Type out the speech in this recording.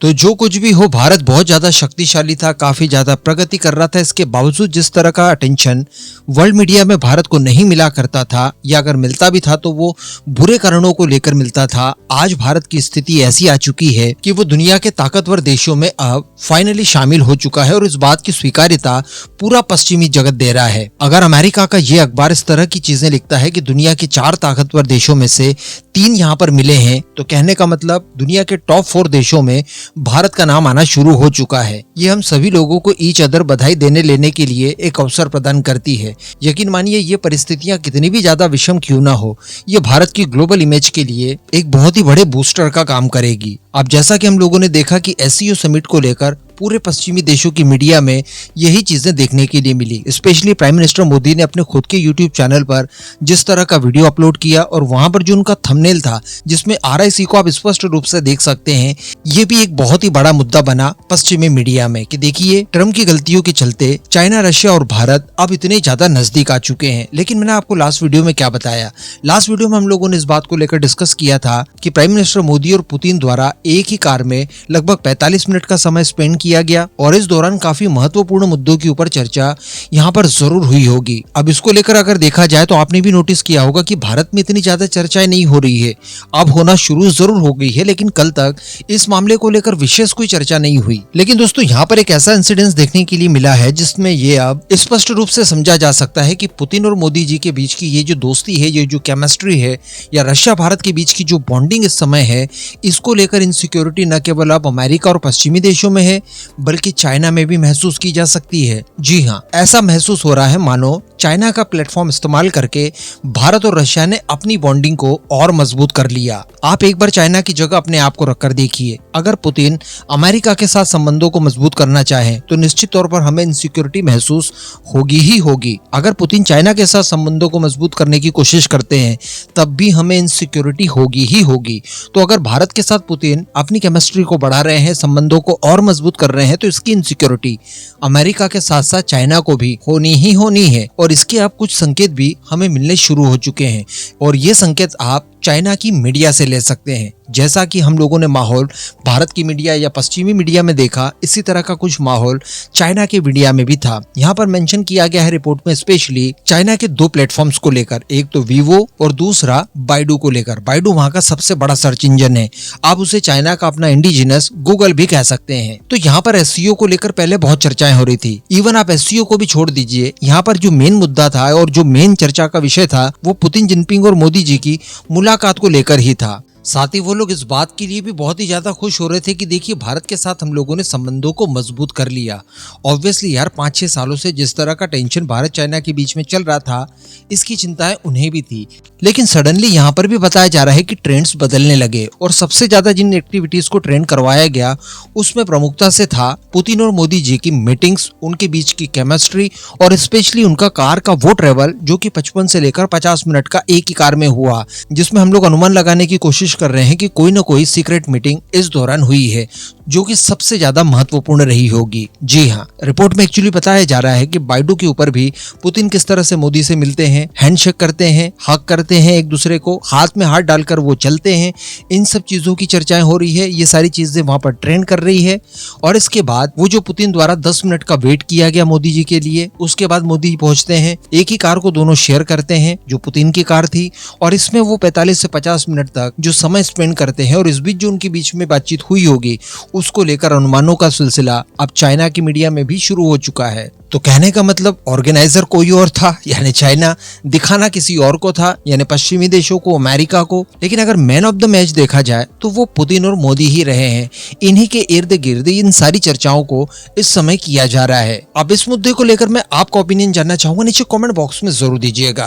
तो जो कुछ भी हो, भारत बहुत ज्यादा शक्तिशाली था, काफी ज्यादा प्रगति कर रहा था। इसके बावजूद जिस तरह का अटेंशन वर्ल्ड मीडिया में भारत को नहीं मिला करता था, या अगर मिलता भी था तो वो बुरे कारणों को लेकर मिलता था। आज भारत की स्थिति ऐसी आ चुकी है कि वो दुनिया के ताकतवर देशों में अब फाइनली शामिल हो चुका है और इस बात की स्वीकार्यता पूरा पश्चिमी जगत दे रहा है। अगर अमेरिका का ये अखबार इस तरह की चीजें लिखता है कि दुनिया के 4 ताकतवर देशों में से 3 यहाँ पर मिले हैं, तो कहने का मतलब दुनिया के टॉप 4 देशों में भारत का नाम आना शुरू हो चुका है। ये हम सभी लोगों को ईच अदर बधाई देने लेने के लिए एक अवसर प्रदान करती है। यकीन मानिए, ये परिस्थितियां कितनी भी ज्यादा विषम क्यों ना हो, ये भारत की ग्लोबल इमेज के लिए एक बहुत ही बड़े बूस्टर का काम करेगी। अब जैसा कि हम लोगों ने देखा कि एससीओ समिट को लेकर पूरे पश्चिमी देशों की मीडिया में यही चीजें देखने के लिए मिली। स्पेशली प्राइम मिनिस्टर मोदी ने अपने खुद के यूट्यूब चैनल पर जिस तरह का वीडियो अपलोड किया और वहां पर जो उनका थंबनेल था जिसमें आरआईसी को आप स्पष्ट रूप से देख सकते हैं, ये भी एक बहुत ही बड़ा मुद्दा बना पश्चिमी मीडिया में कि देखिए, ट्रम्प की गलतियों के चलते चाइना, रशिया और भारत अब इतने ज्यादा नजदीक आ चुके हैं। लेकिन मैंने आपको लास्ट वीडियो में क्या बताया? लास्ट वीडियो में हम लोगों ने इस बात को लेकर डिस्कस किया था कि प्राइम मिनिस्टर मोदी और पुतिन द्वारा एक ही कार में लगभग 45 मिनट का समय स्पेंड किया गया और इस दौरान काफी महत्वपूर्ण मुद्दों के ऊपर चर्चा यहाँ पर जरूर हुई होगी। अब इसको लेकर अगर देखा जाए तो आपने भी नोटिस किया होगा कि भारत में इतनी ज्यादा चर्चाएं नहीं हो रही है। अब होना शुरू जरूर हो गई है, लेकिन कल तक इस मामले को लेकर विशेष कोई चर्चा नहीं हुई। लेकिन दोस्तों, यहाँ पर एक ऐसा इंसिडेंस देखने के लिए मिला है जिसमें ये अब स्पष्ट रूप से समझा जा सकता है कि पुतिन और मोदी जी के बीच की ये जो दोस्ती है, ये जो केमिस्ट्री है, या रशिया भारत के बीच की जो बॉन्डिंग इस समय है, इसको लेकर इनसिक्योरिटी न केवल अब अमेरिका और पश्चिमी देशों में है बल्कि चाइना में भी महसूस की जा सकती है। जी हाँ, ऐसा महसूस हो रहा है मानो चाइना का प्लेटफॉर्म इस्तेमाल करके भारत और रशिया ने अपनी बॉन्डिंग को और मजबूत कर लिया। आप एक बार चाइना की जगह अपने आप को रखकर देखिए। अगर पुतिन अमेरिका के साथ संबंधों को मजबूत करना चाहे तो निश्चित तौर पर हमें इनसिक्योरिटी महसूस होगी ही होगी। अगर पुतिन चाइना के साथ संबंधों को मजबूत करने की कोशिश करते हैं तब भी हमें इनसिक्योरिटी होगी ही होगी। तो अगर भारत के साथ पुतिन अपनी केमिस्ट्री को बढ़ा रहे हैं, संबंधों को और मजबूत कर रहे हैं, तो इसकी इनसिक्योरिटी अमेरिका के साथ साथ चाइना को भी होनी ही होनी है। और इसके अब कुछ संकेत भी हमें मिलने शुरू हो चुके हैं और ये संकेत आप चाइना की मीडिया से ले सकते हैं। जैसा कि हम लोगों ने माहौल भारत की मीडिया या पश्चिमी मीडिया में देखा, इसी तरह का कुछ माहौल चाइना के मीडिया में भी था। यहाँ पर मेंशन किया गया है रिपोर्ट में स्पेशली चाइना के 2 प्लेटफॉर्म्स को लेकर, एक तो वीवो और दूसरा बाइडू को लेकर। बाइडू वहाँ का सबसे बड़ा सर्च इंजन है, आप उसे चाइना का अपना इंडिजिनस गूगल भी कह सकते हैं। तो यहाँ पर एससीओ को लेकर पहले बहुत चर्चाएं हो रही थी। इवन आप एससीओ को भी छोड़ दीजिए, यहाँ पर जो मेन मुद्दा था और जो मेन चर्चा का विषय था वो पुतिन, जिनपिंग और मोदी जी की मुलाकात को लेकर ही था। साथ ही वो लोग इस बात के लिए भी बहुत ही ज्यादा खुश हो रहे थे कि देखिए, भारत के साथ हम लोगों ने संबंधों को मजबूत कर लिया। ऑब्वियसली यार, 5-6 सालों से जिस तरह का टेंशन भारत चाइना के बीच में चल रहा था, इसकी चिंताएं उन्हें भी थी। लेकिन सडनली यहाँ पर भी बताया जा रहा है कि ट्रेंड्स बदलने लगे और सबसे ज्यादा जिन एक्टिविटीज को ट्रेंड करवाया गया उसमें प्रमुखता से था पुतिन और मोदी जी की मीटिंग्स, उनके बीच की केमिस्ट्री और स्पेशली उनका कार का वो ट्रेवल जो कि 55 से लेकर 50 मिनट का एक ही कार में हुआ, जिसमें हम लोग अनुमान लगाने की कोशिश कर रहे हैं कि कोई ना कोई सीक्रेट मीटिंग इस दौरान हुई है जो कि सबसे ज्यादा महत्वपूर्ण रही होगी। जी हाँ, रिपोर्ट में एक्चुअली बताया जा रहा है कि बाइडू के ऊपर भी पुतिन किस तरह से मोदी से मिलते हैं, हैंडशेक करते हैं, हक करते हैं, एक दूसरे को हाथ में हाथ डालकर वो चलते हैं, इन सब चीजों की चर्चाएं हो रही है। ये सारी चीजें वहां पर ट्रेंड कर रही है। और इसके बाद वो जो पुतिन द्वारा 10 मिनट का वेट किया गया मोदी जी के लिए, उसके बाद मोदी जी पहुंचते हैं, एक ही कार को दोनों शेयर करते हैं जो पुतिन की कार थी, और इसमें वो 45 से 50 मिनट तक जो समय स्पेंड करते हैं और इस बीच जो उनके बीच में बातचीत हुई होगी उसको लेकर अनुमानों का सिलसिला अब चाइना की मीडिया में भी शुरू हो चुका है। तो कहने का मतलब ऑर्गेनाइजर कोई और था, यानी चाइना, दिखाना किसी और को था, यानी पश्चिमी देशों को, अमेरिका को। लेकिन अगर मैन ऑफ द मैच देखा जाए तो वो पुतिन और मोदी ही रहे हैं। इन्हीं के इर्द गिर्द इन सारी चर्चाओं को इस समय किया जा रहा है। अब इस मुद्दे को लेकर मैं आपका ओपिनियन जानना चाहूंगा, नीचे कमेंट बॉक्स में जरूर दीजिएगा।